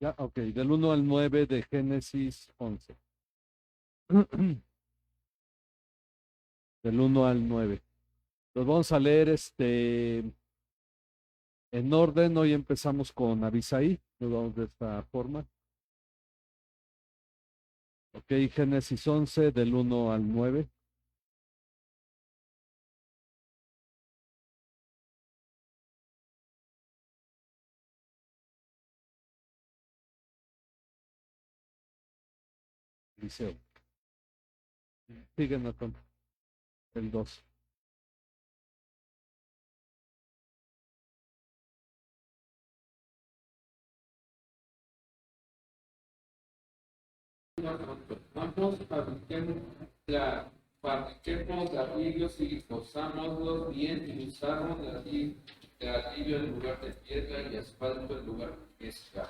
Ya, ok, del 1 al 9 de Génesis 11. Del 1 al 9. Los vamos a leer en orden. Hoy empezamos con Abisaí. Nos vamos de esta forma. Ok, Génesis 11, del 1 al 9. Liceo. Sigue, Natán. El 2. Fabriquemos ladrillos y forzámoslos bien y usamos ladrillo en lugar de piedra y asfalto en lugar de mezcla.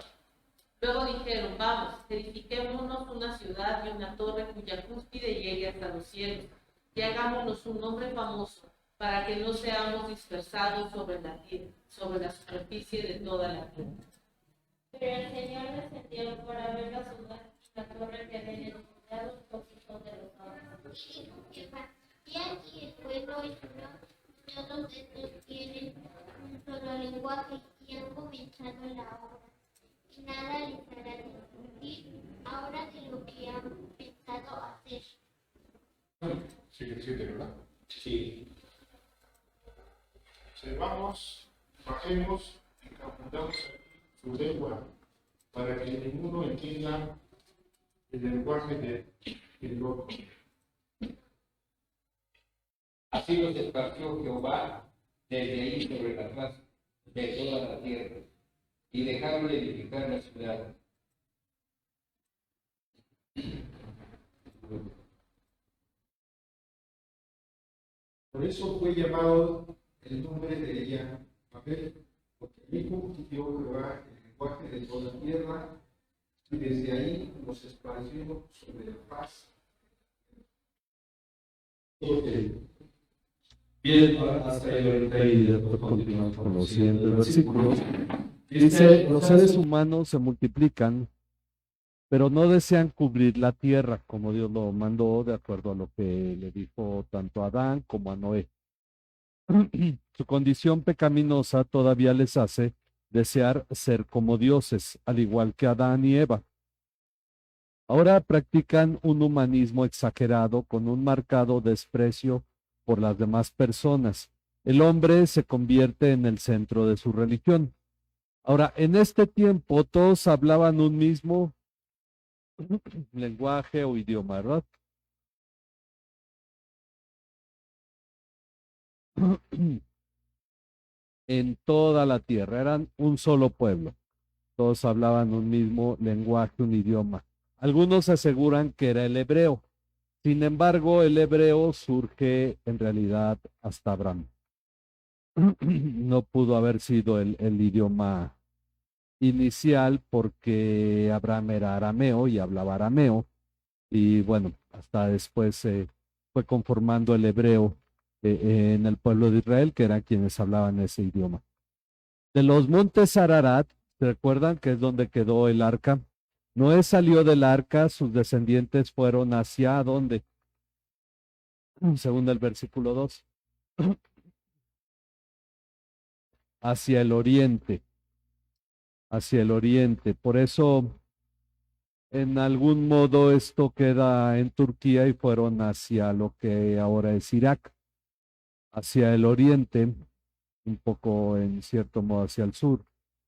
Luego dijeron, vamos, edifiquémonos una ciudad y una torre cuya cúspide llegue hasta los cielos, y hagámonos un nombre famoso, para que no seamos dispersados sobre la superficie de toda la tierra. Pero el Señor descendió para ver la ciudad y la torre que había edificado los hijos de los hombres. Y dijo Jehová, he aquí el pueblo es uno, todos estos tienen un solo lenguaje y han comenzado la obra. Y nada les hará discutir ahora de lo que han pensado hacer. Sigue el 7, ¿verdad? Sí. Observamos, bajemos y confundamos su lengua para que ninguno entienda el lenguaje del otro. Así los esparció Jehová desde ahí sobre la faz de toda la tierra, y dejaron de edificar la ciudad. Por eso fue llamado el nombre de ella Babel, porque allí confundió Jehová el lenguaje de toda la tierra, y desde ahí los esparció sobre la faz. Ok. Bien, hasta ahí ahorita y después continuamos con los siguientes versículos. Dice, los seres humanos se multiplican, pero no desean cubrir la tierra como Dios lo mandó, de acuerdo a lo que le dijo tanto a Adán como a Noé. Su condición pecaminosa todavía les hace desear ser como dioses, al igual que Adán y Eva. Ahora practican un humanismo exagerado con un marcado desprecio por las demás personas. El hombre se convierte en el centro de su religión. Ahora, en este tiempo todos hablaban un mismo lenguaje o idioma, ¿verdad? En toda la tierra, eran un solo pueblo. Todos hablaban un mismo lenguaje, un idioma. Algunos aseguran que era el hebreo. Sin embargo, el hebreo surge en realidad hasta Abraham. No pudo haber sido el idioma inicial porque Abraham era arameo y hablaba arameo. Y bueno, hasta después se fue conformando el hebreo en el pueblo de Israel, que eran quienes hablaban ese idioma. De los montes Ararat, ¿se recuerdan que es donde quedó el arca? Noé salió del arca, sus descendientes fueron hacia ¿dónde? Según el versículo 2. Hacia el oriente. Hacia el oriente. Por eso, en algún modo, esto queda en Turquía y fueron hacia lo que ahora es Irak. Hacia el oriente, un poco en cierto modo hacia el sur.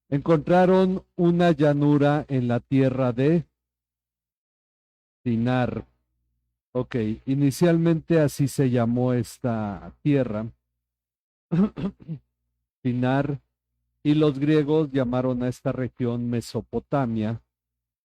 Encontraron una llanura en la tierra de Sinar. Ok, inicialmente así se llamó esta tierra, Sinar, y los griegos llamaron a esta región Mesopotamia,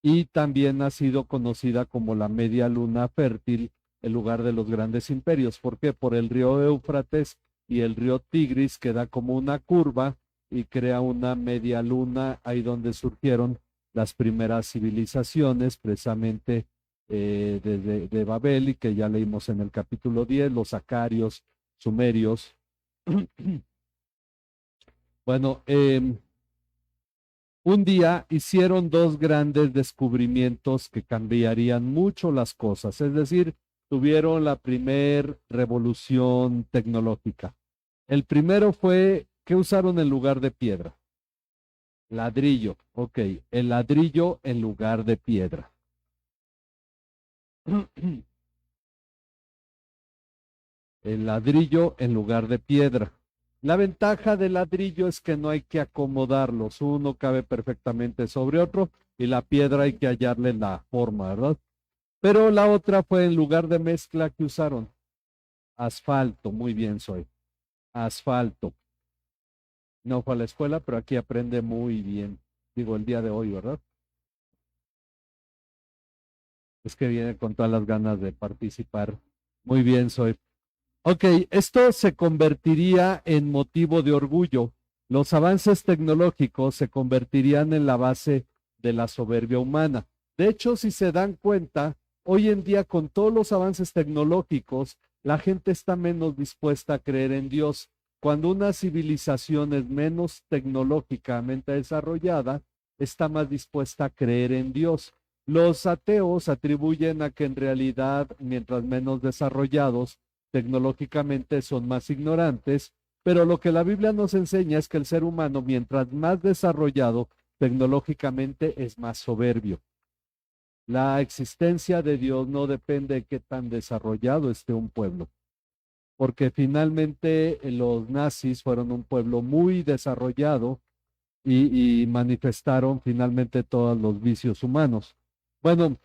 y también ha sido conocida como la media luna fértil, el lugar de los grandes imperios. ¿Por qué? Por el río Éufrates y el río Tigris, que da como una curva y crea una media luna, ahí donde surgieron las primeras civilizaciones, precisamente de Babel, y que ya leímos en el capítulo 10, los acarios, sumerios. Bueno, un día hicieron dos grandes descubrimientos que cambiarían mucho las cosas, es decir, tuvieron la primer revolución tecnológica. El primero fue que usaron en lugar de piedra. Ladrillo, ok, el ladrillo en lugar de piedra. El ladrillo en lugar de piedra. La ventaja del ladrillo es que no hay que acomodarlos, uno cabe perfectamente sobre otro y la piedra hay que hallarle la forma, ¿verdad? Pero la otra fue en lugar de mezcla que usaron. Asfalto, muy bien soy. Asfalto. No fue a la escuela, pero aquí aprende muy bien. Digo, el día de hoy, ¿verdad? Es que viene con todas las ganas de participar. Muy bien soy. Ok, esto se convertiría en motivo de orgullo. Los avances tecnológicos se convertirían en la base de la soberbia humana. De hecho, si se dan cuenta, hoy en día con todos los avances tecnológicos, la gente está menos dispuesta a creer en Dios. Cuando una civilización es menos tecnológicamente desarrollada, está más dispuesta a creer en Dios. Los ateos atribuyen a que en realidad, mientras menos desarrollados, tecnológicamente son más ignorantes, pero lo que la Biblia nos enseña es que el ser humano, mientras más desarrollado tecnológicamente, es más soberbio. La existencia de Dios no depende de qué tan desarrollado esté un pueblo, porque finalmente los nazis fueron un pueblo muy desarrollado y manifestaron finalmente todos los vicios humanos. Bueno,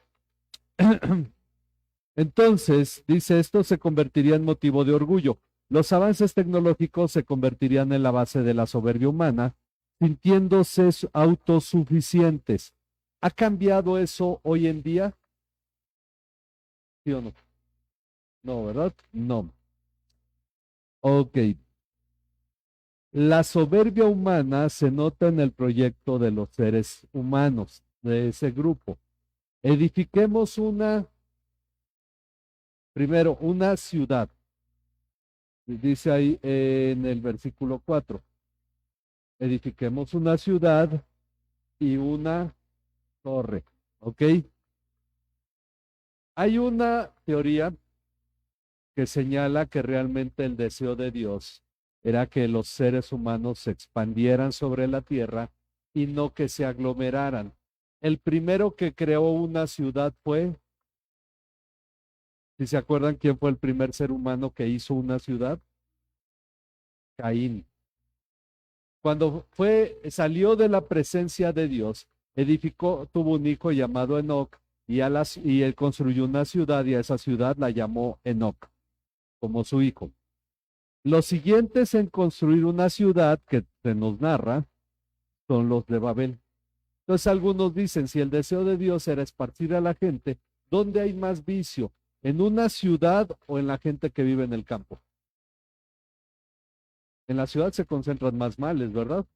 entonces, dice, esto se convertiría en motivo de orgullo. Los avances tecnológicos se convertirían en la base de la soberbia humana, sintiéndose autosuficientes. ¿Ha cambiado eso hoy en día? ¿Sí o no? No, ¿verdad? No. Ok. La soberbia humana se nota en el proyecto de los seres humanos, de ese grupo. Edifiquemos primero, una ciudad. Dice ahí en el versículo 4. Edifiquemos una ciudad y una torre. ¿Ok? Hay una teoría que señala que realmente el deseo de Dios era que los seres humanos se expandieran sobre la tierra y no que se aglomeraran. El primero que creó una ciudad fue, si se acuerdan quién fue el primer ser humano que hizo una ciudad, Caín. Cuando salió de la presencia de Dios, edificó, tuvo un hijo llamado Enoc y él construyó una ciudad y a esa ciudad la llamó Enoc, como su hijo. Los siguientes en construir una ciudad que se nos narra son los de Babel. Entonces algunos dicen, si el deseo de Dios era esparcir a la gente, ¿dónde hay más vicio? ¿En una ciudad o en la gente que vive en el campo? En la ciudad se concentran más males, ¿verdad?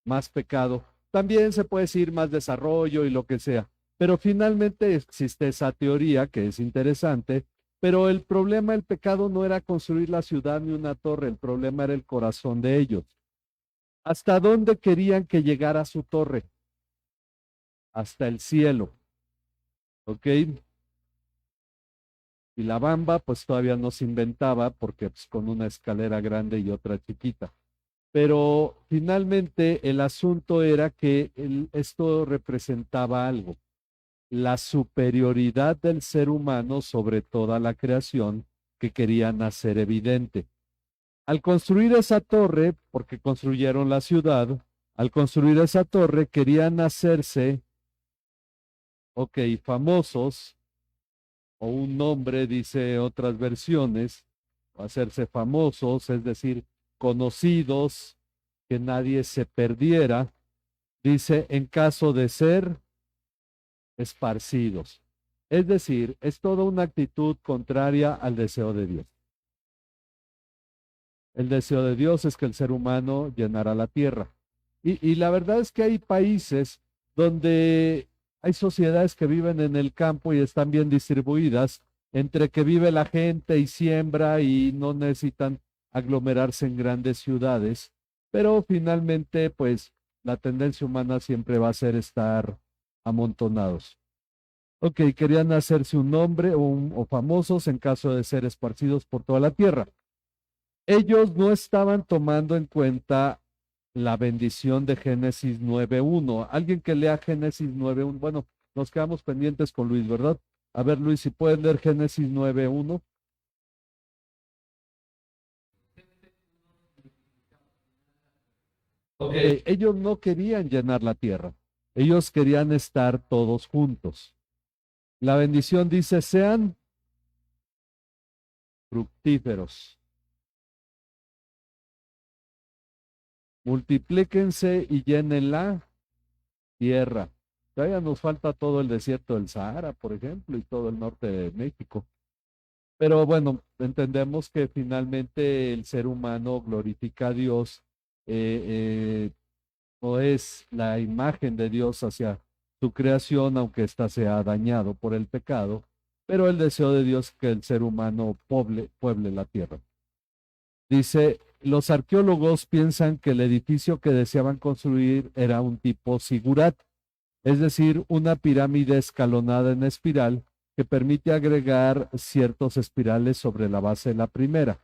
Más pecado. También se puede decir más desarrollo y lo que sea. Pero finalmente existe esa teoría que es interesante, pero el problema del pecado no era construir la ciudad ni una torre, el problema era el corazón de ellos. ¿Hasta dónde querían que llegara su torre? Hasta el cielo. ¿Ok? Y la bamba pues todavía no se inventaba porque pues, con una escalera grande y otra chiquita. Pero finalmente el asunto era que esto representaba algo, la superioridad del ser humano sobre toda la creación que querían hacer evidente. Al construir esa torre, porque construyeron la ciudad, al construir esa torre querían hacerse, famosos, o un nombre, dice otras versiones, hacerse famosos, es decir, conocidos, que nadie se perdiera, dice, en caso de ser esparcidos. Es decir, es toda una actitud contraria al deseo de Dios. El deseo de Dios es que el ser humano llenara la tierra. Y la verdad es que hay países donde hay sociedades que viven en el campo y están bien distribuidas, entre que vive la gente y siembra y no necesitan aglomerarse en grandes ciudades, pero finalmente pues la tendencia humana siempre va a ser estar amontonados. Ok, querían hacerse un nombre o famosos en caso de ser esparcidos por toda la tierra. Ellos no estaban tomando en cuenta la bendición de Génesis 9.1. Alguien que lea Génesis 9.1. Bueno, nos quedamos pendientes con Luis, ¿verdad? A ver, Luis, si pueden leer Génesis 9.1. Ok, ellos no querían llenar la tierra. Ellos querían estar todos juntos. La bendición dice, sean fructíferos. Multiplíquense y llenen la tierra. Todavía nos falta todo el desierto del Sahara, por ejemplo, y todo el norte de México. Pero bueno, entendemos que finalmente el ser humano glorifica a Dios, no es la imagen de Dios hacia su creación, aunque ésta sea dañado por el pecado, pero el deseo de Dios es que el ser humano pueble la tierra. Dice, los arqueólogos piensan que el edificio que deseaban construir era un tipo zigurat, es decir, una pirámide escalonada en espiral que permite agregar ciertos espirales sobre la base de la primera,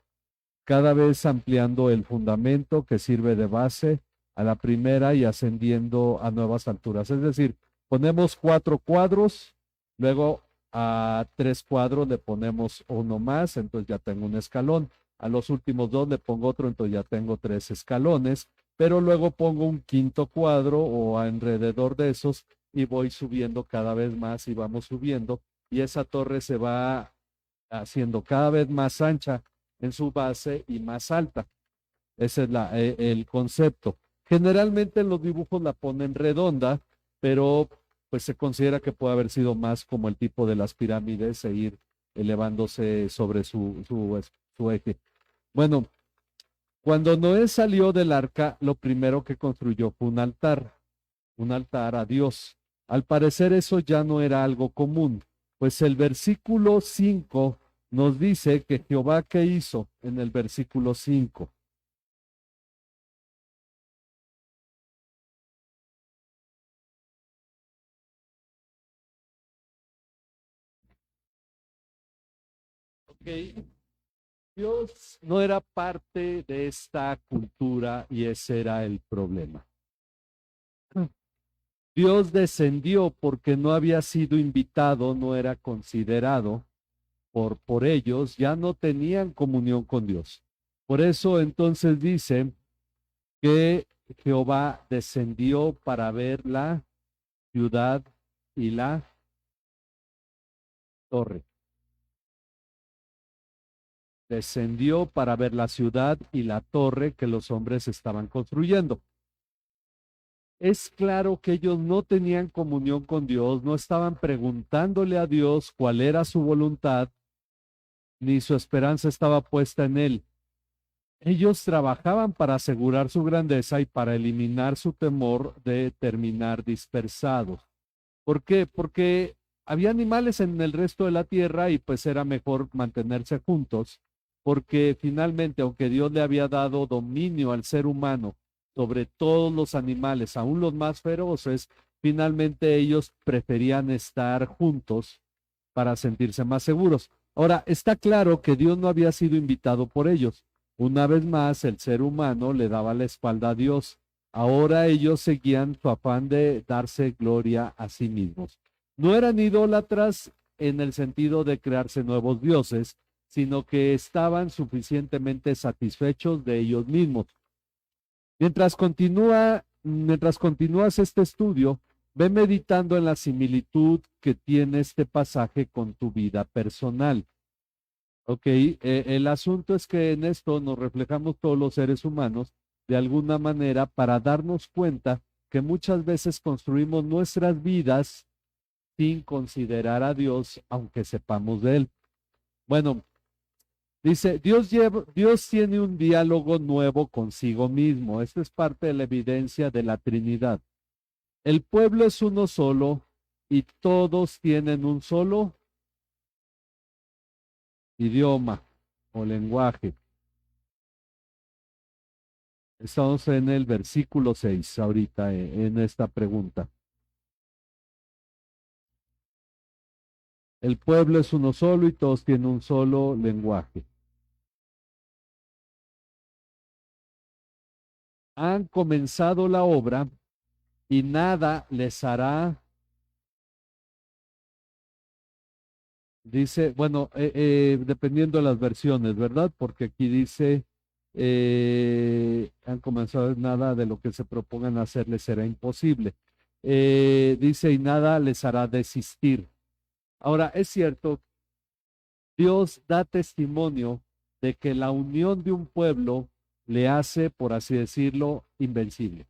cada vez ampliando el fundamento que sirve de base a la primera y ascendiendo a nuevas alturas. Es decir, ponemos 4 cuadros, luego a 3 cuadros le ponemos uno más, entonces ya tengo un escalón. A los últimos 2 le pongo otro, entonces ya tengo 3 escalones, pero luego pongo un quinto cuadro o alrededor de esos y voy subiendo cada vez más y vamos subiendo y esa torre se va haciendo cada vez más ancha en su base y más alta. Ese es el concepto. Generalmente en los dibujos la ponen redonda, pero pues se considera que puede haber sido más como el tipo de las pirámides e ir elevándose sobre su eje. Bueno, cuando Noé salió del arca, lo primero que construyó fue un altar a Dios. Al parecer eso ya no era algo común, pues el versículo 5 nos dice que Jehová, ¿qué hizo en el versículo 5? Ok, Dios no era parte de esta cultura y ese era el problema. Dios descendió porque no había sido invitado, no era considerado por ellos, ya no tenían comunión con Dios. Por eso entonces dice que Jehová descendió para ver la ciudad y la torre. Descendió para ver la ciudad y la torre que los hombres estaban construyendo. Es claro que ellos no tenían comunión con Dios, no estaban preguntándole a Dios cuál era su voluntad, ni su esperanza estaba puesta en él. Ellos trabajaban para asegurar su grandeza y para eliminar su temor de terminar dispersados. ¿Por qué? Porque había animales en el resto de la tierra y pues era mejor mantenerse juntos, porque finalmente, aunque Dios le había dado dominio al ser humano sobre todos los animales, aún los más feroces, finalmente ellos preferían estar juntos para sentirse más seguros. Ahora, está claro que Dios no había sido invitado por ellos. Una vez más, el ser humano le daba la espalda a Dios. Ahora ellos seguían su afán de darse gloria a sí mismos. No eran idólatras en el sentido de crearse nuevos dioses, sino que estaban suficientemente satisfechos de ellos mismos. Mientras continúas este estudio, ve meditando en la similitud que tiene este pasaje con tu vida personal. Ok, el asunto es que en esto nos reflejamos todos los seres humanos de alguna manera para darnos cuenta que muchas veces construimos nuestras vidas sin considerar a Dios, aunque sepamos de Él. Bueno, dice, Dios tiene un diálogo nuevo consigo mismo. Esto es parte de la evidencia de la Trinidad. El pueblo es uno solo y todos tienen un solo idioma o lenguaje. Estamos en el versículo 6 ahorita en esta pregunta. El pueblo es uno solo y todos tienen un solo lenguaje. Han comenzado la obra y nada les hará. Dice, bueno, dependiendo de las versiones, ¿verdad? Porque aquí dice, han comenzado nada de lo que se propongan hacer les será imposible. Dice, y nada les hará desistir. Ahora, es cierto, Dios da testimonio de que la unión de un pueblo le hace, por así decirlo, invencible.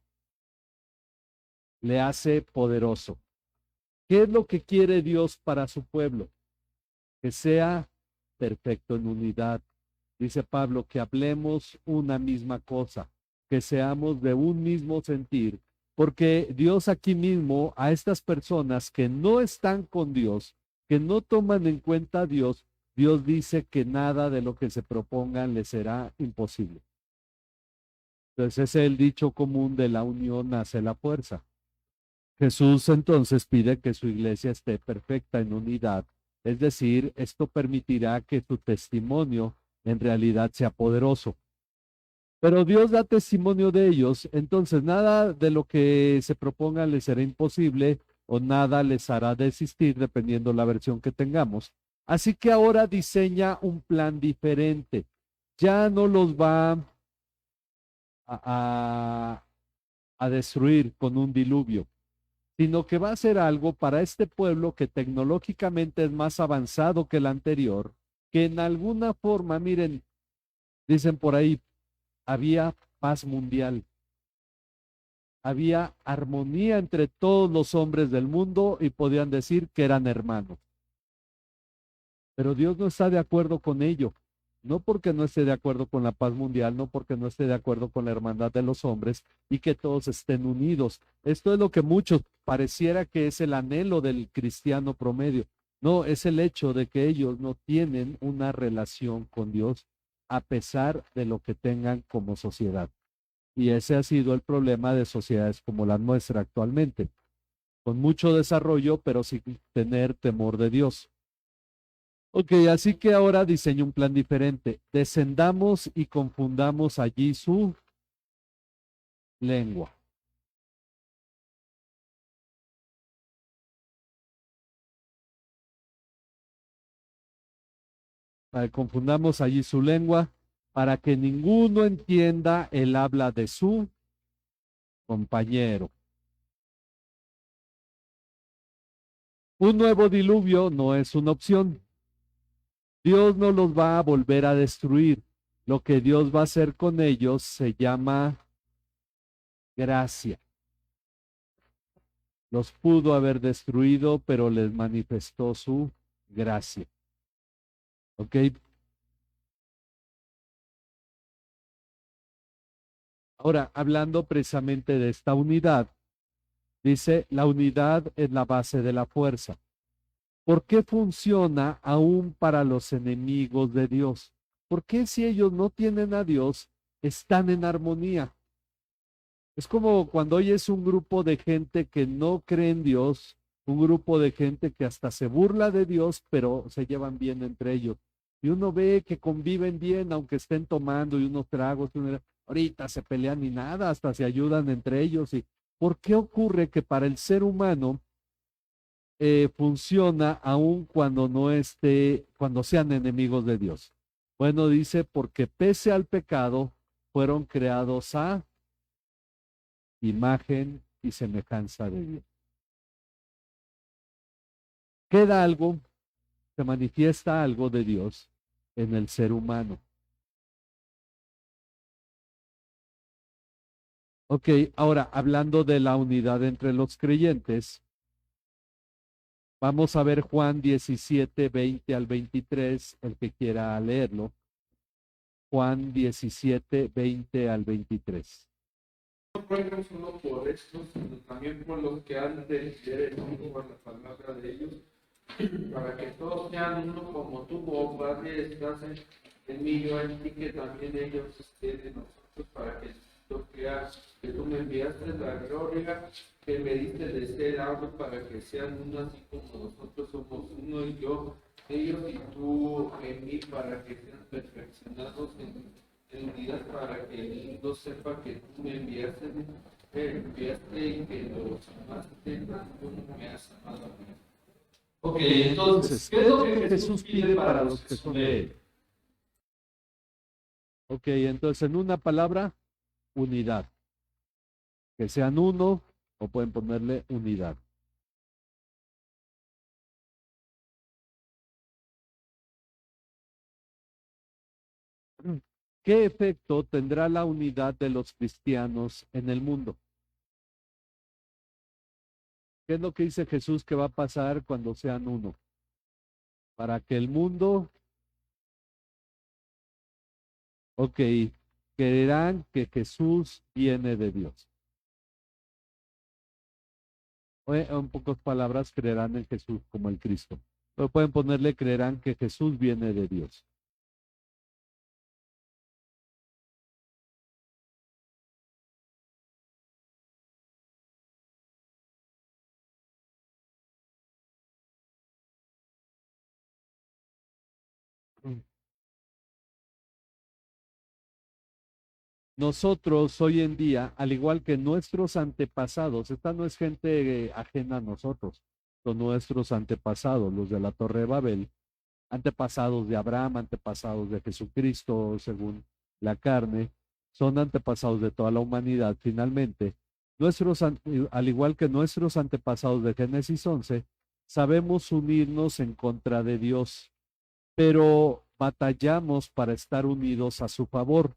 Le hace poderoso. ¿Qué es lo que quiere Dios para su pueblo? Que sea perfecto en unidad. Dice Pablo, que hablemos una misma cosa, que seamos de un mismo sentir, porque Dios aquí mismo a estas personas que no están con Dios, que no toman en cuenta a Dios, Dios dice que nada de lo que se propongan les será imposible. Entonces es el dicho común de la unión hace la fuerza. Jesús entonces pide que su iglesia esté perfecta en unidad. Es decir, esto permitirá que su testimonio en realidad sea poderoso. Pero Dios da testimonio de ellos, entonces nada de lo que se proponga les será imposible o nada les hará desistir, dependiendo la versión que tengamos. Así que ahora diseña un plan diferente. Ya no los va a destruir con un diluvio, sino que va a hacer algo para este pueblo que tecnológicamente es más avanzado que el anterior, que en alguna forma, miren, dicen por ahí, había paz mundial, había armonía entre todos los hombres del mundo y podían decir que eran hermanos. Pero Dios no está de acuerdo con ello, no porque no esté de acuerdo con la paz mundial, no porque no esté de acuerdo con la hermandad de los hombres y que todos estén unidos. Esto es lo que muchos pareciera que es el anhelo del cristiano promedio. No, es el hecho de que ellos no tienen una relación con Dios a pesar de lo que tengan como sociedad. Y ese ha sido el problema de sociedades como la nuestra actualmente, con mucho desarrollo, pero sin tener temor de Dios. Ok, así que ahora diseño un plan diferente. Descendamos y confundamos allí su lengua. Para que confundamos allí su lengua, para que ninguno entienda el habla de su compañero. Un nuevo diluvio no es una opción. Dios no los va a volver a destruir. Lo que Dios va a hacer con ellos se llama gracia. Los pudo haber destruido, pero les manifestó su gracia. ¿Ok? Ahora, hablando precisamente de esta unidad, dice, la unidad es la base de la fuerza. ¿Por qué funciona aún para los enemigos de Dios? ¿Por qué si ellos no tienen a Dios, están en armonía? Es como cuando oyes un grupo de gente que no cree en Dios, un grupo de gente que hasta se burla de Dios, pero se llevan bien entre ellos. Y uno ve que conviven bien, aunque estén tomando y unos tragos, ahorita se pelean ni nada, hasta se ayudan entre ellos. ¿Y por qué ocurre que para el ser humano funciona aun cuando no esté, cuando sean enemigos de Dios? Bueno, dice, porque pese al pecado, fueron creados a imagen y semejanza de Dios. Queda algo, se manifiesta algo de Dios en el ser humano. Ok, ahora hablando de la unidad entre los creyentes, vamos a ver Juan 17, 20 al 23, el que quiera leerlo. Juan 17, 20 al 23. No ruego solo por estos, sino también por los que han de ser uno por la palabra de ellos, para que todos sean uno como tú, oh Padre, estás en mí, yo en ti, que también ellos estén en nosotros, para que que tú me enviaste la gloria, que me diste de ser algo para que sean uno así como nosotros somos uno y yo, ellos y tú en mí, para que sean perfeccionados en unidad, para que el mundo sepa que tú me enviaste y que los amaste como me has amado a mí. Ok, entonces, ¿qué es lo que Jesús pide para los que son de Él? Ok, entonces en una palabra, unidad. Que sean uno, o pueden ponerle unidad. ¿Qué efecto tendrá la unidad de los cristianos en el mundo? ¿Qué es lo que dice Jesús que va a pasar cuando sean uno? Para que el mundo, ok, creerán que Jesús viene de Dios. O en pocas palabras, creerán en Jesús como el Cristo. Pero pueden ponerle, creerán que Jesús viene de Dios. Nosotros hoy en día, al igual que nuestros antepasados, esta no es gente ajena a nosotros, son nuestros antepasados, los de la Torre de Babel, antepasados de Abraham, antepasados de Jesucristo, según la carne, son antepasados de toda la humanidad. Finalmente, al igual que nuestros antepasados de Génesis 11, sabemos unirnos en contra de Dios, pero batallamos para estar unidos a su favor.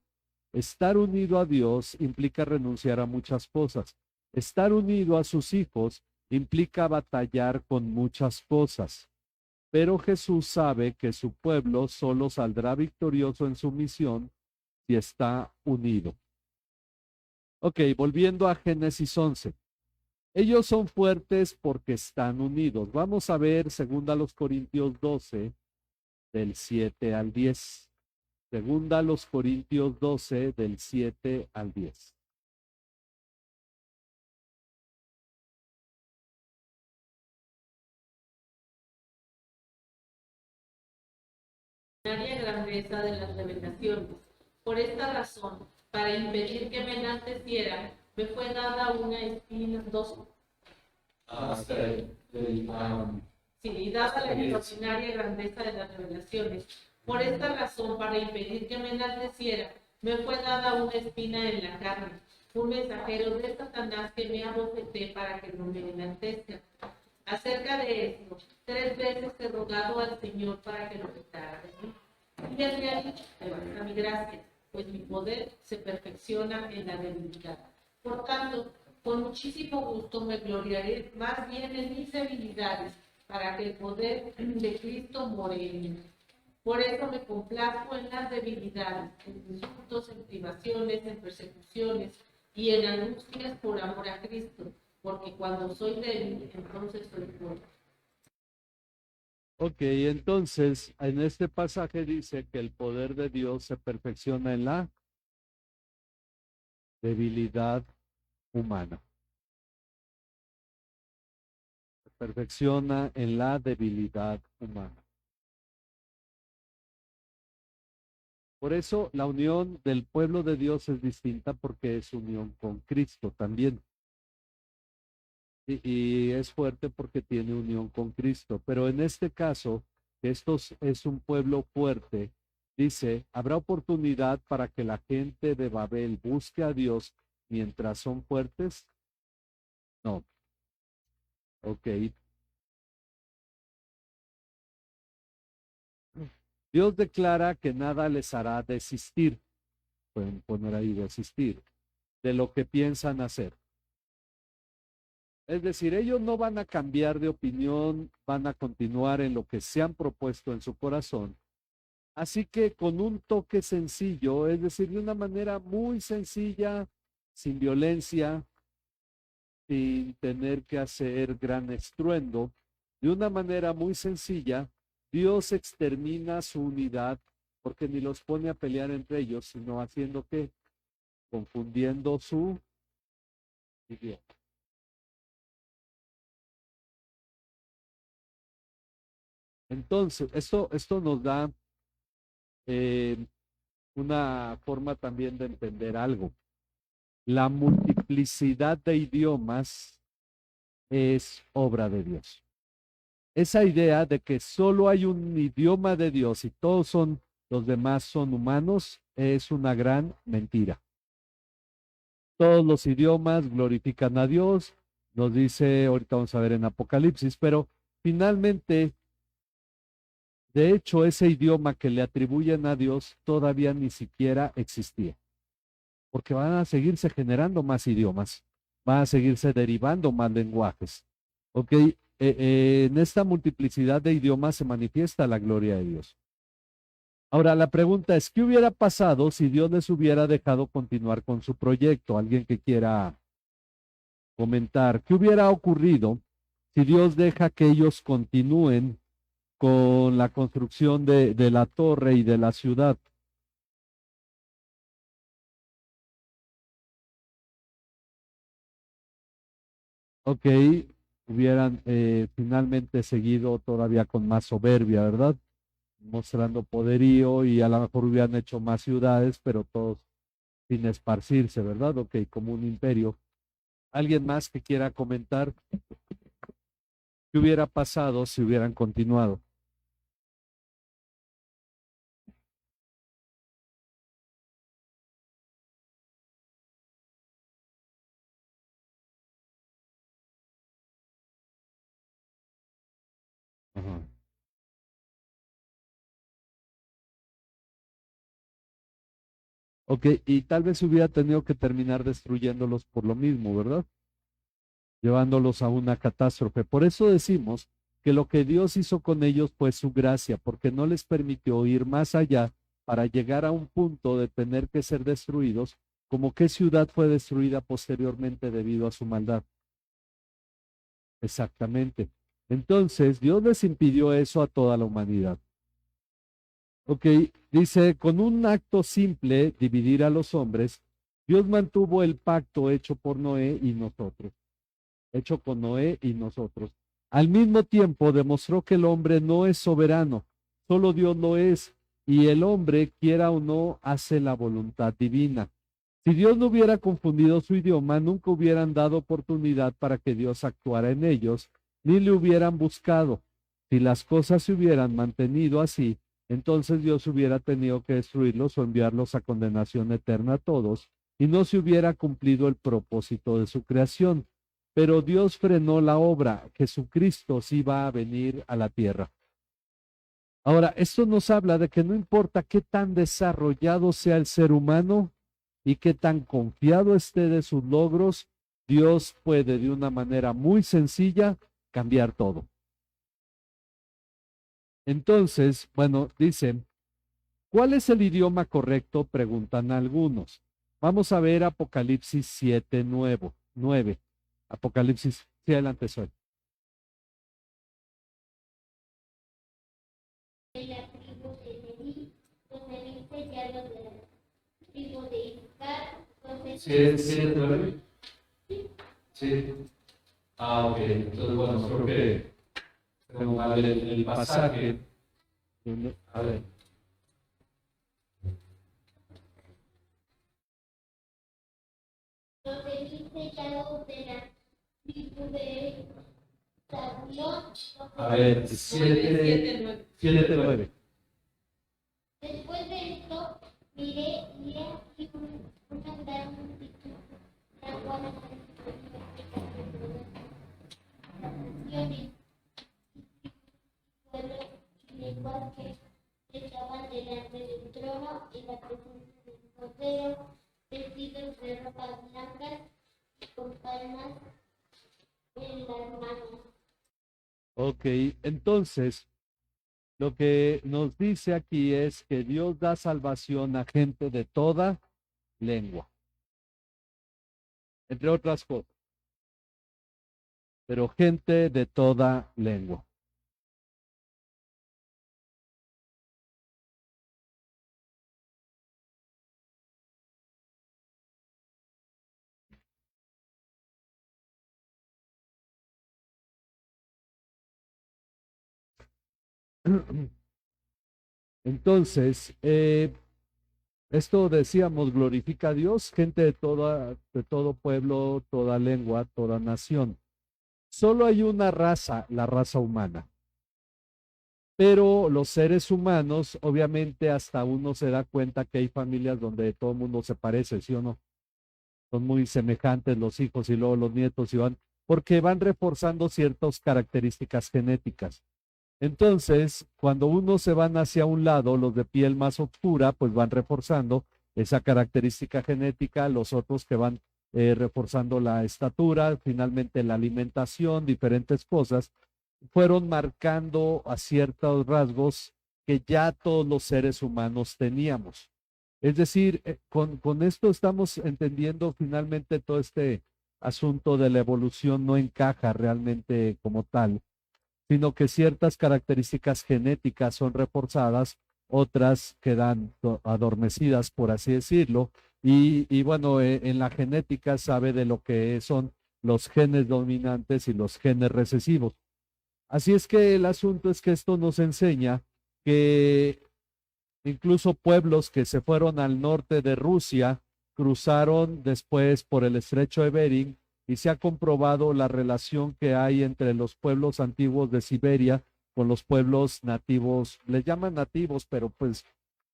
Estar unido a Dios implica renunciar a muchas cosas. Estar unido a sus hijos implica batallar con muchas cosas. Pero Jesús sabe que su pueblo solo saldrá victorioso en su misión si está unido. Ok, volviendo a Génesis 11. Ellos son fuertes porque están unidos. Vamos a ver 2 Corintios 12, del 7 al 10. 2 Corintios 12, del 7 al 10. Grandeza de las revelaciones. Por esta razón, para impedir que me enalteciera, me fue dada una espina, sí, dada la extraordinaria grandeza de las revelaciones. Por esta razón, para impedir que me enalteciera, me fue dada una espina en la carne, un mensajero de Satanás que me abofeté para que no me enaltezca. Acerca de esto, 3 veces he rogado al Señor para que lo quitara de mí. Y me había dicho, te basta mi gracia, pues mi poder se perfecciona en la debilidad. Por tanto, con muchísimo gusto me gloriaré más bien en mis debilidades, para que el poder de Cristo more en mí. Por eso me complazco en las debilidades, en insultos, en privaciones, en persecuciones y en angustias por amor a Cristo, porque cuando soy débil, entonces soy fuerte. Ok, entonces en este pasaje dice que el poder de Dios se perfecciona en la debilidad humana. Se perfecciona en la debilidad humana. Por eso la unión del pueblo de Dios es distinta porque es unión con Cristo también. Y es fuerte porque tiene unión con Cristo. Pero en este caso, esto es un pueblo fuerte. Dice, ¿habrá oportunidad para que la gente de Babel busque a Dios mientras son fuertes? No. Ok. Dios declara que nada les hará desistir. Pueden poner ahí desistir de lo que piensan hacer. Es decir, ellos no van a cambiar de opinión, van a continuar en lo que se han propuesto en su corazón. Así que con un toque sencillo, es decir, de una manera muy sencilla, sin violencia, sin tener que hacer gran estruendo, de una manera muy sencilla, Dios extermina su unidad porque ni los pone a pelear entre ellos, sino haciendo ¿qué? confundiendo su idioma. Entonces, esto nos da una forma también de entender algo. La multiplicidad de idiomas es obra de Dios. Esa idea de que solo hay un idioma de Dios y los demás son humanos es una gran mentira. Todos los idiomas glorifican a Dios, nos dice, ahorita vamos a ver en Apocalipsis, pero finalmente, de hecho, ese idioma que le atribuyen a Dios todavía ni siquiera existía, porque van a seguirse generando más idiomas, van a seguirse derivando más lenguajes. ¿Ok? En esta multiplicidad de idiomas se manifiesta la gloria de Dios. Ahora, la pregunta es, ¿qué hubiera pasado si Dios les hubiera dejado continuar con su proyecto? Alguien que quiera comentar, ¿qué hubiera ocurrido si Dios deja que ellos continúen con la construcción de la torre y de la ciudad? Ok, hubieran finalmente seguido todavía con más soberbia, ¿verdad? Mostrando poderío y a lo mejor hubieran hecho más ciudades, pero todos sin esparcirse, ¿verdad? Ok, como un imperio. ¿Alguien más que quiera comentar qué hubiera pasado si hubieran continuado? Ajá. Ok, y tal vez hubiera tenido que terminar destruyéndolos por lo mismo, ¿verdad? Llevándolos a una catástrofe. Por eso decimos que lo que Dios hizo con ellos fue su gracia, porque no les permitió ir más allá para llegar a un punto de tener que ser destruidos, como qué ciudad fue destruida posteriormente debido a su maldad. Exactamente. Entonces, Dios les impidió eso a toda la humanidad. Ok, dice, con un acto simple, dividir a los hombres, Dios mantuvo el pacto hecho por Noé y nosotros, hecho con Noé y nosotros. Al mismo tiempo demostró que el hombre no es soberano, solo Dios lo es, y el hombre, quiera o no, hace la voluntad divina. Si Dios no hubiera confundido su idioma, nunca hubieran dado oportunidad para que Dios actuara en ellos, ni le hubieran buscado. Si las cosas se hubieran mantenido así, entonces Dios hubiera tenido que destruirlos o enviarlos a condenación eterna a todos, y no se hubiera cumplido el propósito de su creación. Pero Dios frenó la obra. Jesucristo sí va a venir a la tierra. Ahora, esto nos habla de que no importa qué tan desarrollado sea el ser humano y qué tan confiado esté de sus logros, Dios puede de una manera muy sencilla cambiar todo. Entonces, bueno, dicen, ¿cuál es el idioma correcto? Preguntan algunos. Vamos a ver Apocalipsis 7, 9. Apocalipsis, sí, adelante, soy. De la tribu de Leví, los Leví sellados de la tribu de Iscar, los ¿Sí, sí, 9? Sí. Ah, ok. Entonces, bueno, creo que tengo mal el pasaje. A ver. los Leví sellados de la tribu de Zabulón, A ver, 7, 7, 9. Después de esto, miré y he aquí una gran multitud, la cual naciones, pueblos y lenguas que estaban delante del trono y la presencia del Cordero, vestidos de ropas blancas y con palmas en las manos. Ok, entonces, lo que nos dice aquí es que Dios da salvación a gente de toda lengua, entre otras cosas, pero gente de toda lengua. Entonces, esto decíamos, glorifica a Dios, gente de todo pueblo, toda lengua, toda nación. Solo hay una raza, la raza humana. Pero los seres humanos, obviamente, hasta uno se da cuenta que hay familias donde todo el mundo se parece, ¿sí o no? Son muy semejantes los hijos y luego los nietos y van, porque van reforzando ciertas características genéticas. Entonces, cuando unos se van hacia un lado, los de piel más oscura, pues van reforzando esa característica genética, los otros que van reforzando la estatura, finalmente la alimentación, diferentes cosas, fueron marcando a ciertos rasgos que ya todos los seres humanos teníamos. Es decir, con esto estamos entendiendo finalmente todo este asunto de la evolución no encaja realmente como tal, sino que ciertas características genéticas son reforzadas, otras quedan adormecidas, por así decirlo, y bueno, en la genética sabe de lo que son los genes dominantes y los genes recesivos. Así es que el asunto es que esto nos enseña que incluso pueblos que se fueron al norte de Rusia cruzaron después por el estrecho de Bering y se ha comprobado la relación que hay entre los pueblos antiguos de Siberia con los pueblos nativos, les llaman nativos, pero pues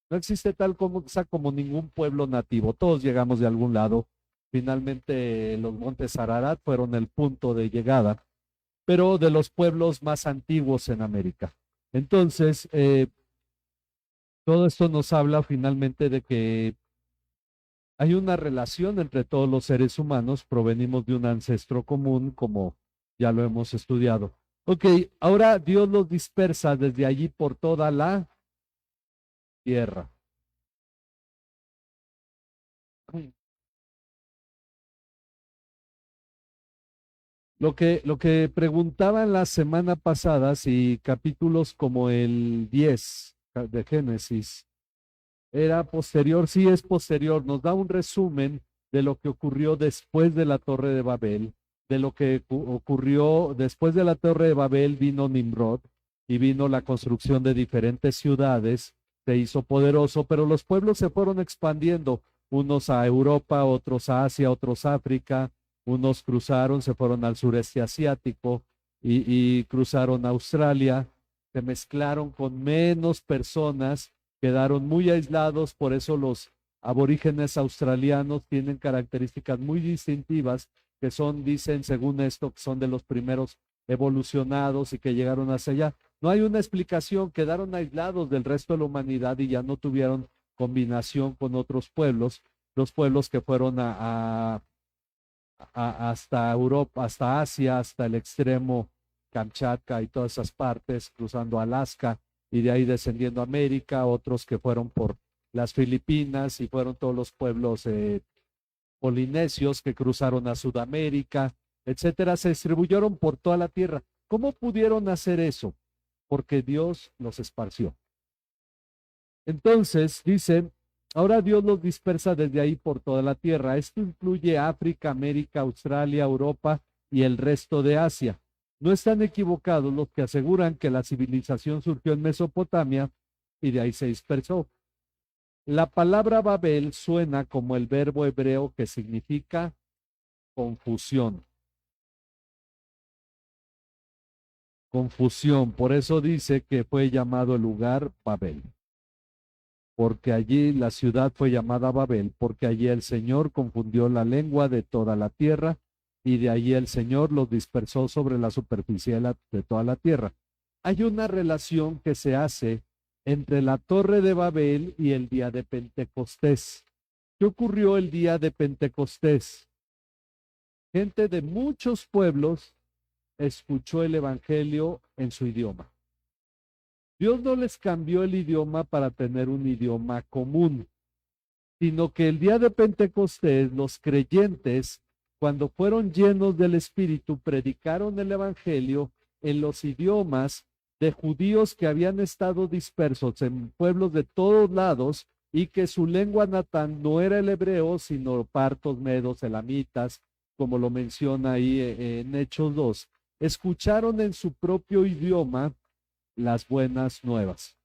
no existe tal cosa como ningún pueblo nativo, todos llegamos de algún lado. Finalmente los montes Ararat fueron el punto de llegada, pero de los pueblos más antiguos en América. Entonces, todo esto nos habla finalmente de que hay una relación entre todos los seres humanos, provenimos de un ancestro común, como ya lo hemos estudiado. Ok, ahora Dios los dispersa desde allí por toda la tierra. Lo que preguntaban la semana pasada, si capítulos como el 10 de Génesis era posterior, sí es posterior, nos da un resumen de lo que ocurrió después de la Torre de Babel, de lo que ocurrió después de la Torre de Babel vino Nimrod y vino la construcción de diferentes ciudades, se hizo poderoso, pero los pueblos se fueron expandiendo, unos a Europa, otros a Asia, otros a África, unos cruzaron, se fueron al sureste asiático y cruzaron a Australia, se mezclaron con menos personas, quedaron muy aislados, por eso los aborígenes australianos tienen características muy distintivas, que son, dicen según esto, que son de los primeros evolucionados y que llegaron hacia allá. No hay una explicación, quedaron aislados del resto de la humanidad y ya no tuvieron combinación con otros pueblos, los pueblos que fueron hasta Europa, hasta Asia, hasta el extremo Kamchatka y todas esas partes, cruzando Alaska y de ahí descendiendo a América, otros que fueron por las Filipinas y fueron todos los pueblos polinesios que cruzaron a Sudamérica, etcétera, se distribuyeron por toda la tierra. ¿Cómo pudieron hacer eso? Porque Dios los esparció. Entonces, dice, ahora Dios los dispersa desde ahí por toda la tierra. Esto incluye África, América, Australia, Europa y el resto de Asia. No están equivocados los que aseguran que la civilización surgió en Mesopotamia y de ahí se dispersó. La palabra Babel suena como el verbo hebreo que significa confusión. Confusión, por eso dice que fue llamado el lugar Babel. Porque allí la ciudad fue llamada Babel, porque allí el Señor confundió la lengua de toda la tierra y de allí el Señor los dispersó sobre la superficie de toda la tierra. Hay una relación que se hace entre la Torre de Babel y el día de Pentecostés. ¿Qué ocurrió el día de Pentecostés? Gente de muchos pueblos escuchó el Evangelio en su idioma. Dios no les cambió el idioma para tener un idioma común, sino que el día de Pentecostés los creyentes, cuando fueron llenos del Espíritu, predicaron el Evangelio en los idiomas de judíos que habían estado dispersos en pueblos de todos lados y que su lengua natal no era el hebreo, sino partos, medos, elamitas, como lo menciona ahí en Hechos 2. Escucharon en su propio idioma las buenas nuevas.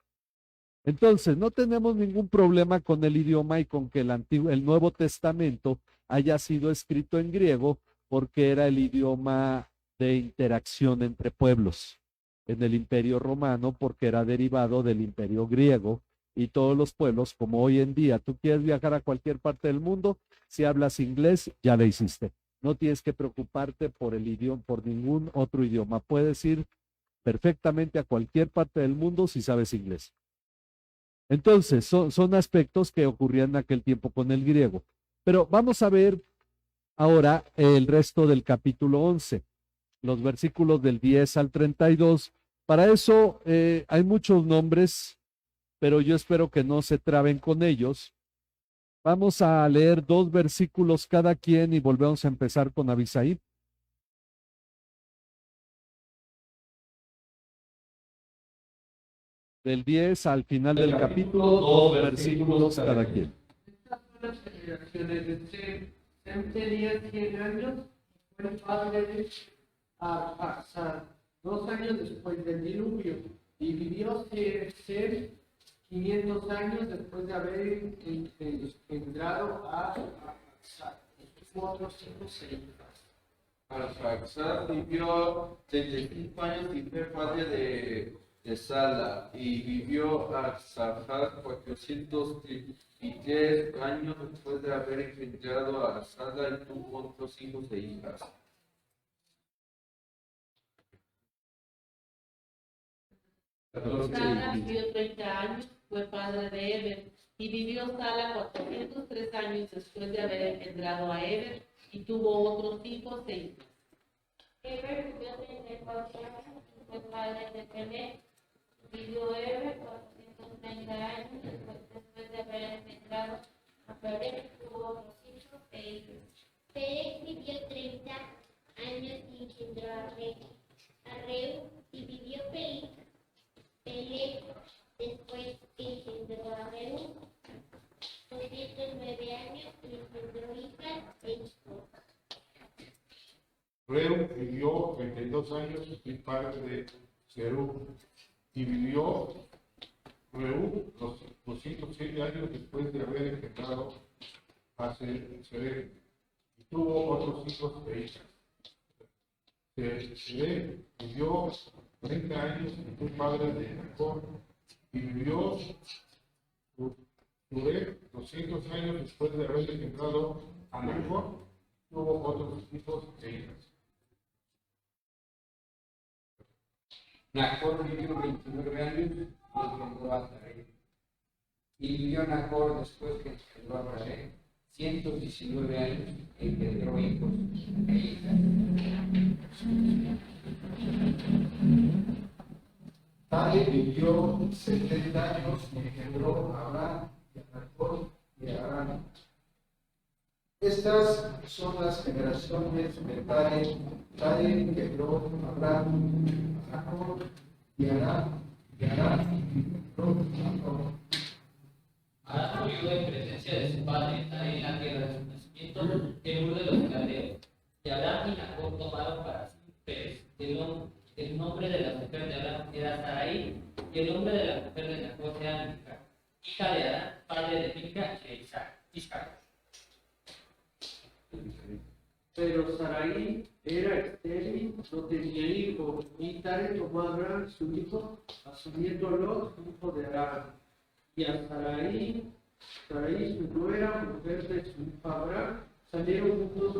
Entonces, no tenemos ningún problema con el idioma y con que el Nuevo Testamento haya sido escrito en griego, porque era el idioma de interacción entre pueblos en el Imperio Romano, porque era derivado del Imperio griego, y todos los pueblos, como hoy en día, tú quieres viajar a cualquier parte del mundo, si hablas inglés, ya lo hiciste. No tienes que preocuparte por el idioma, por ningún otro idioma. Puedes ir perfectamente a cualquier parte del mundo si sabes inglés. Entonces, son aspectos que ocurrían en aquel tiempo con el griego. Pero vamos a ver ahora el resto del capítulo 11, los versículos del 10 al 32. Para eso hay muchos nombres, pero yo espero que no se traben con ellos. Vamos a leer 2 versículos cada quien y volvemos a empezar con Abisaí. Del 10 al final del capítulo, 2 versículos cada quien. Estas son las generaciones de Sem. Sem tenía 100 años, fue padre de Arphaxad, 2 años después del diluvio, y vivió Sem 500 años después de haber engendrado a Arphaxad. Tuvo otros hijos e hijas. Arphaxad vivió 35 años y fue padre de Sala, y vivió Arphaxad 433 años después de haber engendrado a Sala, y tuvo otros hijos e hijas. Sala vivió 30 años, fue padre de Eber, y vivió Sala 403 años después de haber engendrado a Eber, y tuvo otros hijos e hijas. Eber vivió 34 años y fue padre de Pelé. Vivió Eber 430 años después de haber engendrado a Pelé, tuvo otros hijos e hijas. Pérez vivió 30 años y engendró a Reu, y vivió Pelé después engendró a Reu 209 años y engendró hijas e hijos. Reu vivió 32 años y padre de Serug, y vivió Reu 207 años después de haber engendrado a Sereg, y tuvo otros hijos e hijas. Sereg vivió 30 años y fue padre de Jacob, y vivió Suré 200 años después de haber engendrado a Nahor, tuvo otros hijos e hijas. Nahor vivió 29 años y engendró a Taré. Y vivió Nahor después que engendró a Taré 119 años y engendró hijos e hijas. Taré vivió 70 años y engendró a Abraham y a Nahor y a Harán. Estas son las generaciones de Taré. Taré engendró a Abraham, a Nahor y a Harán, y Harán engendró a Nahor. Harán murió en presencia de su padre, Taré en la tierra de su nacimiento, en Ur de los Caldeos. Y Abraham y Nahor tomaron para sí mujeres. El nombre de la mujer de Abraham era Sarai, y el nombre de la mujer de Nahor era Milca, hija de Harán, padre de Milca y de Isaac. Pero Sarai era estéril, no tenía hijo, y Taré tomó a Abraham su hijo, a su nieto Lot, hijo de Harán, y a Sarai su nuera, mujer de su hijo Abraham, salieron juntos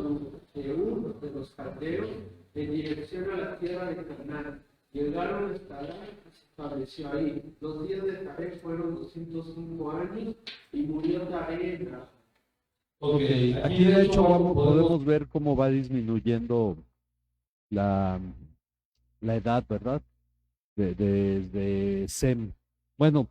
de Ur, de los Caldeos, en dirección a la tierra de Canaán. Llegaron hasta Harán y se estableció ahí. Los días de Taré fueron 205 años, y murió Taré en Harán. Ok, aquí de hecho podemos ver cómo va disminuyendo la edad, ¿verdad? Desde Sem. Bueno,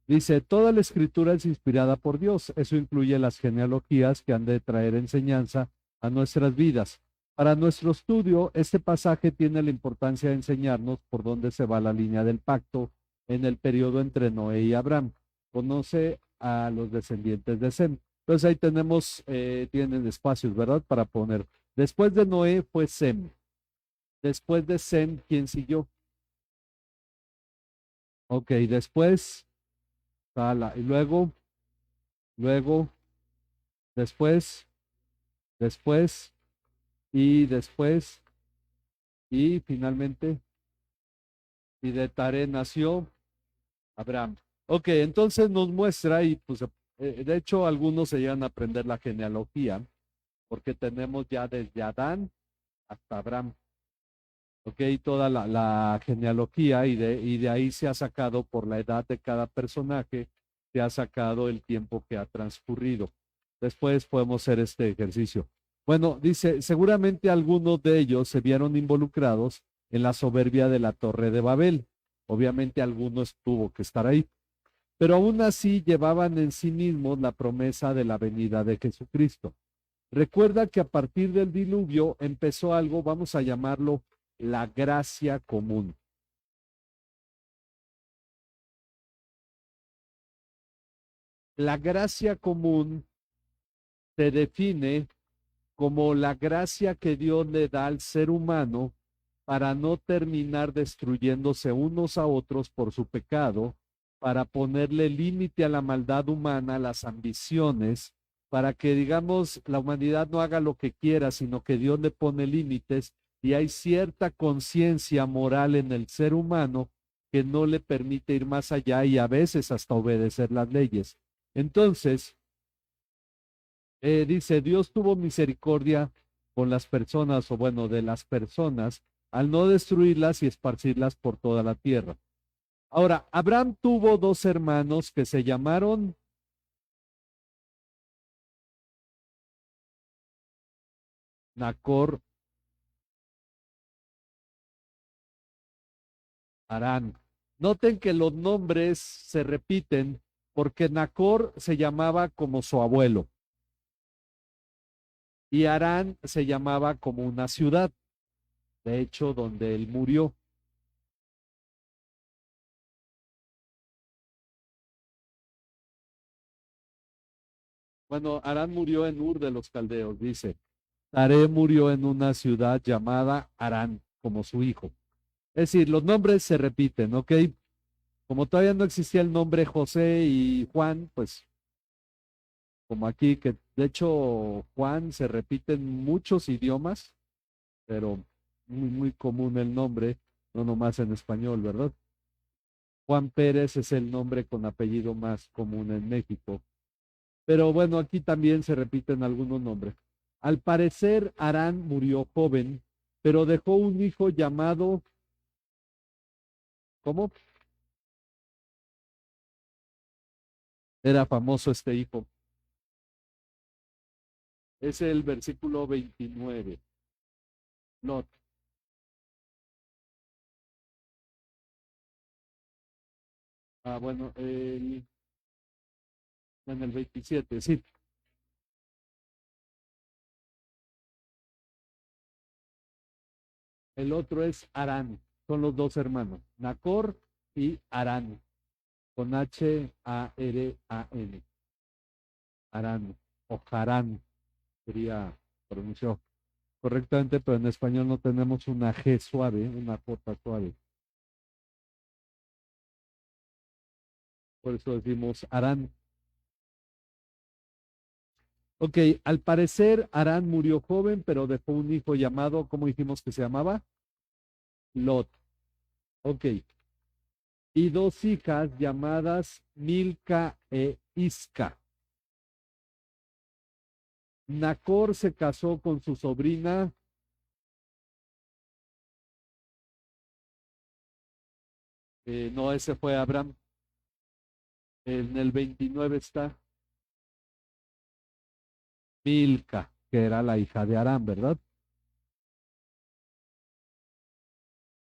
dice, toda la escritura es inspirada por Dios. Eso incluye las genealogías que han de traer enseñanza a nuestras vidas. Para nuestro estudio, este pasaje tiene la importancia de enseñarnos por dónde se va la línea del pacto en el periodo entre Noé y Abraham. Conoce a los descendientes de Sem. Entonces ahí tenemos, tienen espacios, ¿verdad? Para poner. Después de Noé fue Sem. Después de Sem, ¿quién siguió? Ok, después, Sala, y luego, después, después, y después, y finalmente, y de Taré nació Abraham. Ok, entonces nos muestra, y pues de hecho algunos se llegan a aprender la genealogía, porque tenemos ya desde Adán hasta Abraham. Ok, toda la genealogía, y de ahí se ha sacado por la edad de cada personaje, se ha sacado el tiempo que ha transcurrido. Después podemos hacer este ejercicio. Bueno, dice, seguramente algunos de ellos se vieron involucrados en la soberbia de la Torre de Babel. Obviamente algunos tuvo que estar ahí, pero aún así llevaban en sí mismos la promesa de la venida de Jesucristo. Recuerda que a partir del diluvio empezó algo, vamos a llamarlo la gracia común. La gracia común se define como la gracia que Dios le da al ser humano para no terminar destruyéndose unos a otros por su pecado, para ponerle límite a la maldad humana, a las ambiciones, para que, digamos, la humanidad no haga lo que quiera, sino que Dios le pone límites y hay cierta conciencia moral en el ser humano que no le permite ir más allá y a veces hasta obedecer las leyes. Entonces, dice, Dios tuvo misericordia con las personas, o bueno, de las personas, al no destruirlas y esparcirlas por toda la tierra. Ahora, Abraham tuvo dos hermanos que se llamaron Nacor, Harán. Noten que los nombres se repiten porque Nacor se llamaba como su abuelo y Harán se llamaba como una ciudad, de hecho, donde él murió. Bueno, Harán murió en Ur de los Caldeos, dice. Taré murió en una ciudad llamada Harán, como su hijo. Es decir, los nombres se repiten, ¿ok? Como todavía no existía el nombre José y Juan, pues como aquí, que de hecho Juan se repite en muchos idiomas, pero muy común el nombre, no nomás en español, ¿verdad? Juan Pérez es el nombre con apellido más común en México. Pero bueno, aquí también se repiten algunos nombres. Al parecer, Harán murió joven, pero dejó un hijo llamado, ¿cómo? Era famoso este hijo. Es el versículo 29. Lot. Bueno, en el 27, sí. El otro es Harán. Son los dos hermanos, Nacor y Harán, con H-A-R-A-N. Harán, o Harán, sería pronunciado correctamente, pero en español no tenemos una G suave, una J suave. Por eso decimos Harán. Ok, al parecer Harán murió joven, pero dejó un hijo llamado, ¿cómo dijimos que se llamaba? Lot. Ok. Y dos hijas llamadas Milca e Isca. Nacor se casó con su sobrina. No, ese fue Abraham. En el 29 está Milca, que era la hija de Aram, ¿verdad?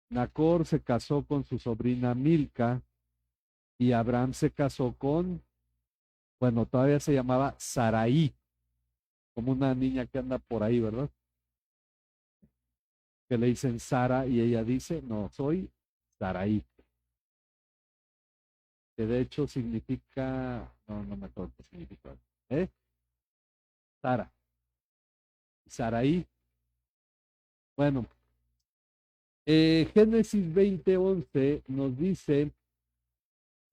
Nacor se casó con su sobrina Milca y Abraham se casó con, bueno, todavía se llamaba Saraí, como una niña que anda por ahí, ¿verdad? Que le dicen Sara y ella dice, no, soy Saraí. Que de hecho significa, no me acuerdo qué significa. ¿Eh? Sara. Saraí. Bueno, Génesis 20:11 nos dice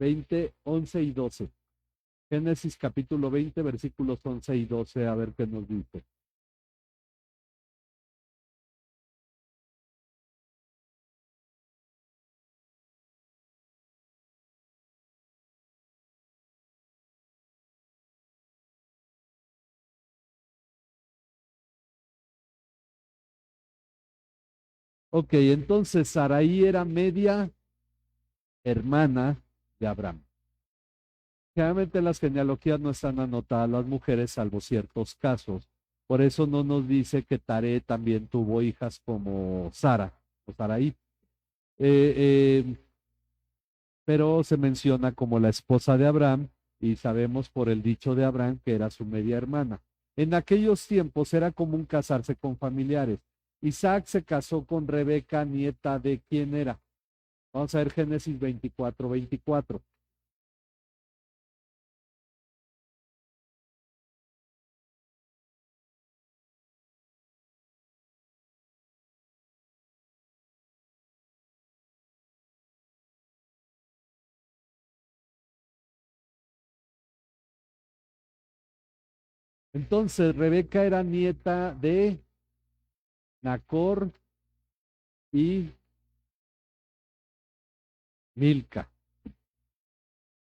20, 11 y 12. Génesis capítulo 20, versículos 11 y 12, a ver qué nos dice. Ok, entonces Sarai era media hermana de Abraham. Generalmente en las genealogías no están anotadas las mujeres, salvo ciertos casos. Por eso no nos dice que Taré también tuvo hijas como Sara o Sarai. Pero se menciona como la esposa de Abraham y sabemos por el dicho de Abraham que era su media hermana. En aquellos tiempos era común casarse con familiares. Isaac se casó con Rebeca, nieta de quién era. Vamos a ver Génesis 24, 24. Entonces, Rebeca era nieta de Nacor y Milca.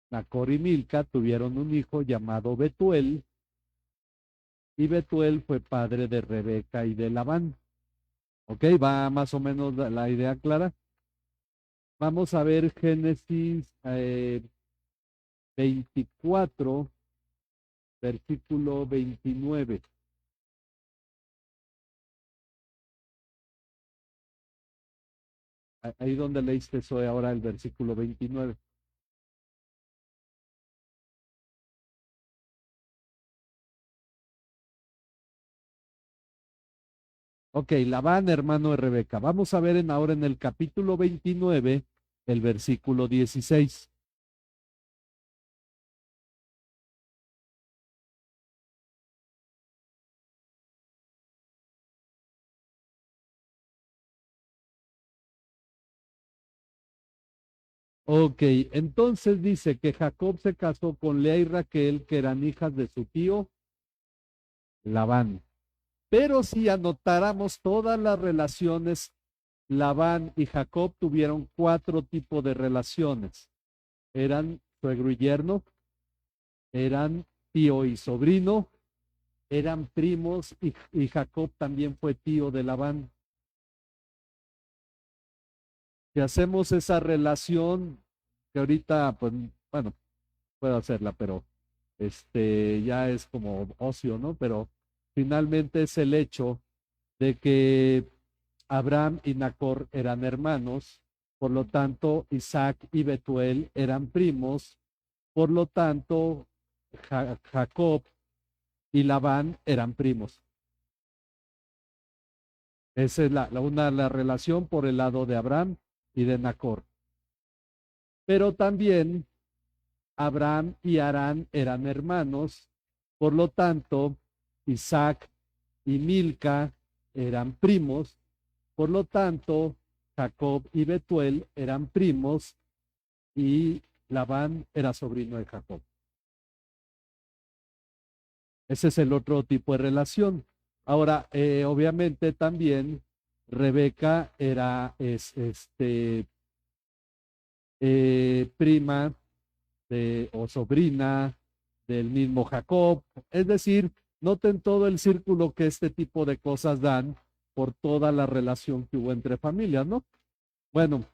Nacor y Milca tuvieron un hijo llamado Betuel, y Betuel fue padre de Rebeca y de Labán. ¿Ok? ¿Va más o menos la idea clara? Vamos a ver Génesis 24, versículo 29. Ahí donde leíste eso ahora el versículo 29. Ok, Labán, hermano de Rebeca. Vamos a ver ahora en el capítulo 29, el versículo 16. Ok, entonces dice que Jacob se casó con Lea y Raquel, que eran hijas de su tío Labán. Pero si anotáramos todas las relaciones, Labán y Jacob tuvieron 4 tipos de relaciones. Eran suegro y yerno, eran tío y sobrino, eran primos y Jacob también fue tío de Labán. Si hacemos esa relación, que ahorita, pues, bueno, puedo hacerla, pero ya es como ocio, ¿no? Pero finalmente es el hecho de que Abraham y Nacor eran hermanos, por lo tanto Isaac y Betuel eran primos, por lo tanto Jacob y Labán eran primos. Esa es la relación por el lado de Abraham y de Nacor. Pero también Abraham y Harán eran hermanos, por lo tanto Isaac y Milca eran primos, por lo tanto Jacob y Betuel eran primos y Labán era sobrino de Jacob. Ese es el otro tipo de relación. Ahora, obviamente también Rebeca era prima o sobrina del mismo Jacob. Es decir, noten todo el círculo que este tipo de cosas dan por toda la relación que hubo entre familias, ¿no? Bueno,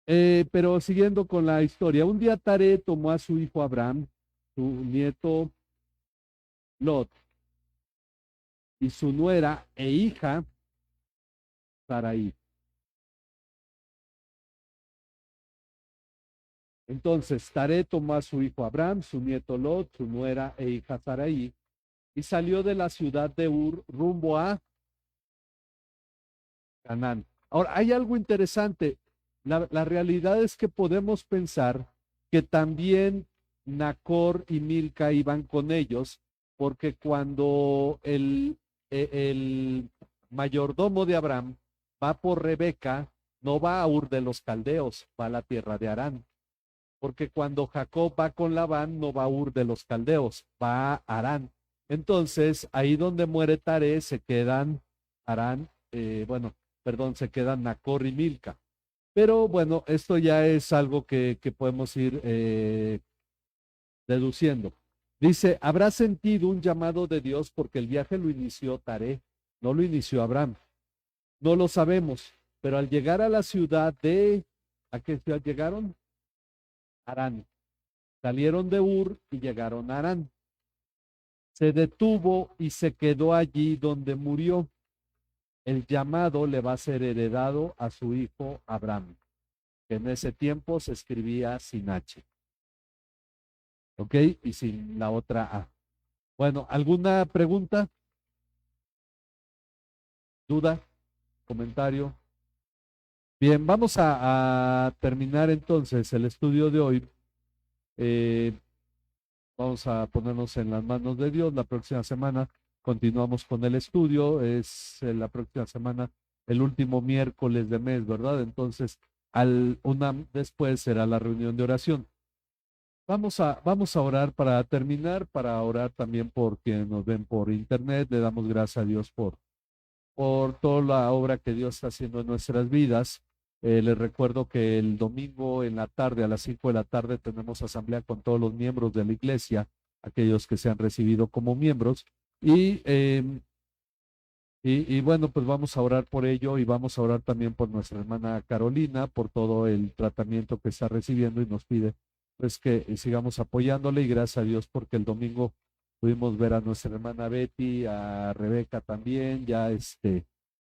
pero siguiendo con la historia, un día Taré tomó a su hijo Abraham, su nieto Lot, y su nuera e hija Sarai. Entonces Taré tomó a su hijo Abraham, su nieto Lot, su nuera e hija Sarai, y salió de la ciudad de Ur rumbo a Canaán. Ahora, hay algo interesante. La realidad es que podemos pensar que también Nacor y Milca iban con ellos, porque cuando el mayordomo de Abraham va por Rebeca, no va a Ur de los Caldeos, va a la tierra de Harán. porque cuando Jacob va con Labán no va a Ur de los Caldeos, va a Harán. Entonces, ahí donde muere Taré se quedan Harán, se quedan Nacor y Milca. Pero bueno, esto ya es algo que podemos ir deduciendo. Dice, habrá sentido un llamado de Dios porque el viaje lo inició Taré, no lo inició Abraham. No lo sabemos, pero al llegar a la ciudad ¿a qué ciudad llegaron? Harán. Salieron de Ur y llegaron a Harán. Se detuvo y se quedó allí donde murió. El llamado le va a ser heredado a su hijo Abraham, que en ese tiempo se escribía sin H. ¿Ok? Y sin la otra A. Bueno, ¿alguna pregunta? ¿Duda? ¿Comentario? Bien, vamos a terminar entonces el estudio de hoy. Vamos a ponernos en las manos de Dios. La próxima semana continuamos con el estudio. Es la próxima semana, el último miércoles de mes, ¿verdad? Entonces, después será la reunión de oración. Vamos a orar para terminar, para orar también por quienes nos ven por internet. Le damos gracias a Dios por toda la obra que Dios está haciendo en nuestras vidas. Les recuerdo que el domingo en la tarde, a las 5 de la tarde, tenemos asamblea con todos los miembros de la iglesia, aquellos que se han recibido como miembros. Y bueno, pues vamos a orar por ello y vamos a orar también por nuestra hermana Carolina, por todo el tratamiento que está recibiendo y nos pide pues que sigamos apoyándole y gracias a Dios porque el domingo pudimos ver a nuestra hermana Betty, a Rebeca también, ya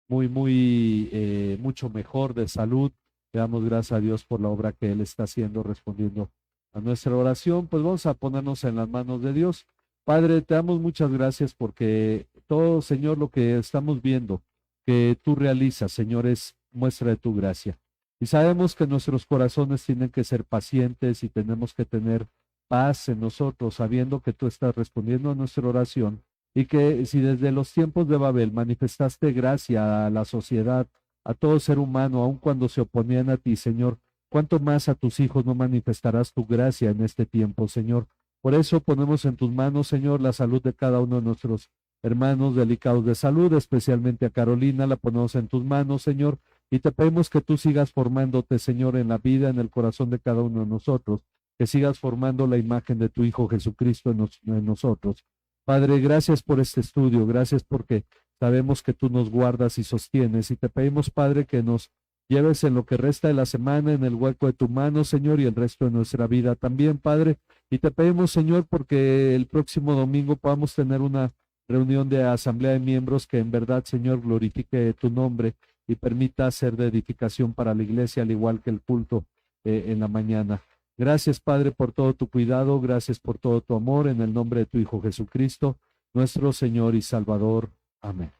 mucho mejor de salud. Le damos gracias a Dios por la obra que Él está haciendo, respondiendo a nuestra oración. Pues vamos a ponernos en las manos de Dios. Padre, te damos muchas gracias porque todo, Señor, lo que estamos viendo, que tú realizas, Señor, es muestra de tu gracia. Y sabemos que nuestros corazones tienen que ser pacientes y tenemos que tener paz en nosotros, sabiendo que tú estás respondiendo a nuestra oración y que si desde los tiempos de Babel manifestaste gracia a la sociedad, a todo ser humano, aun cuando se oponían a ti, Señor, ¿cuánto más a tus hijos no manifestarás tu gracia en este tiempo, Señor? Por eso ponemos en tus manos, Señor, la salud de cada uno de nuestros hermanos delicados de salud, especialmente a Carolina, la ponemos en tus manos, Señor, y te pedimos que tú sigas formándote, Señor, en la vida, en el corazón de cada uno de nosotros, que sigas formando la imagen de tu Hijo Jesucristo en nosotros. Padre, gracias por este estudio, gracias porque sabemos que tú nos guardas y sostienes, y te pedimos, Padre, que nos lleves en lo que resta de la semana en el hueco de tu mano, Señor, y el resto de nuestra vida también, Padre, y te pedimos, Señor, porque el próximo domingo podamos tener una reunión de asamblea de miembros que en verdad, Señor, glorifique tu nombre y permita ser de edificación para la iglesia, al igual que el culto en la mañana. Gracias, Padre, por todo tu cuidado, gracias por todo tu amor, en el nombre de tu Hijo Jesucristo, nuestro Señor y Salvador. Amén.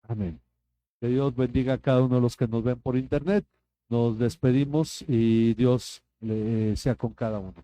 Amén. Que Dios bendiga a cada uno de los que nos ven por internet. Nos despedimos y Dios sea con cada uno.